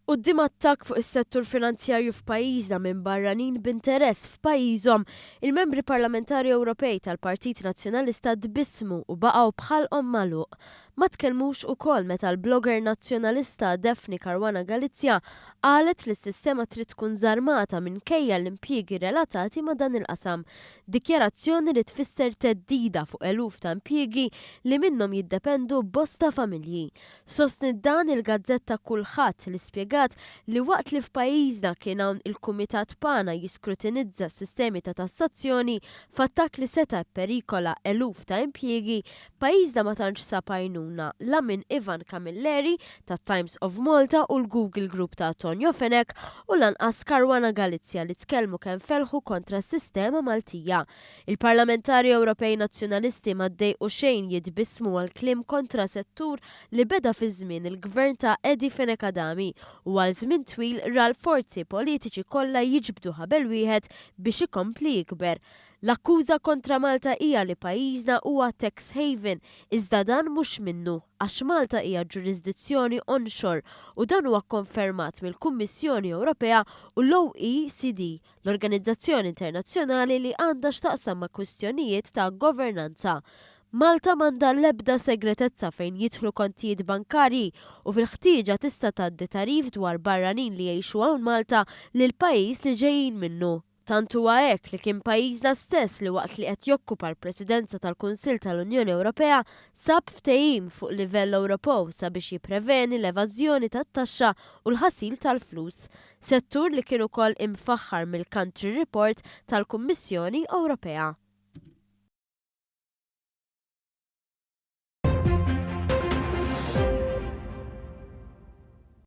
Quddiem attakk fuq is-settur finanzjarju f'pajjiżna minn barranin b'interess f'pajjiżhom, il-membri parlamentari Ewropej tal-Partit Nazzjonalista tbissmu u baqgħu bħalqhom magħluq. Ma tkellmux ukoll meta l-blogger nazzjonalista Daphne Caruana Galizia qalet li s-sistema trid tkun żarmata minkejja l-impjiegi relatati ma' dan il-qasam. Dikjarazzjoni li tfisser teddida fuq eluf ta' impjiegi li minnhom jiddependu bosta familji. Sostnit dan il-Gazzetta Kulħadd li spjegat li waqt li f'pajjiżna kien hawn il-Kumitat Pana jiskrutinizza s-sistemi ta' tassazzjoni f'attakk li seta' perikola eluf ta' impjiegi, pajjiżna ma tantx sab għajnuna la minn Ivan Camilleri ta' Times of Malta u l-Google Group ta' Tonio Fenek u lanqas Caruana Galizia li tkellmu kemm felħu kontra s-sistema Maltija. Il-parlamentari Ewropej Nazzjonalisti ma ddejqu xejn jitbissmu għal kliem kontra settur li beda fi żmien il-gvern ta' Edi Fenekadami u għal żmien twil ra l-forzi politiċi kollha jiġbdu ħabel wieħed biex ikompli jikber. L-akkuża kontra Malta hija li pajjiżna huwa tax haven iżda dan mhux minnu għax Malta hija ġurisdizzjoni onshore u dan huwa konfermat mill-Kummissjoni Ewropea u l-OECD, l-Organizzazzjoni Internazzjonali li għandha x'taqsam ma' kwistjonijiet ta' governanza. Malta m'għandha l-ebda segretezza fejn jidħlu kontijiet bankarji u fil-ħtieġa tista' tgħaddi tarif dwar barranin li jgħixu hawn Malta lil pajjiż li ġejjin minnu. Tant huwa hekk li kien pajjiżna stess li waqt li qed jokkupa l-Presidenza tal-Kunsill tal-Unjoni Ewropea sab ftehim fuq livell Ewropew sabiex jippreveni l-evażjoni tat-taxxa u l-ħasil tal-flus, settur li kien ukoll imfaħħar mill-Country Report tal-Kummissjoni Ewropea.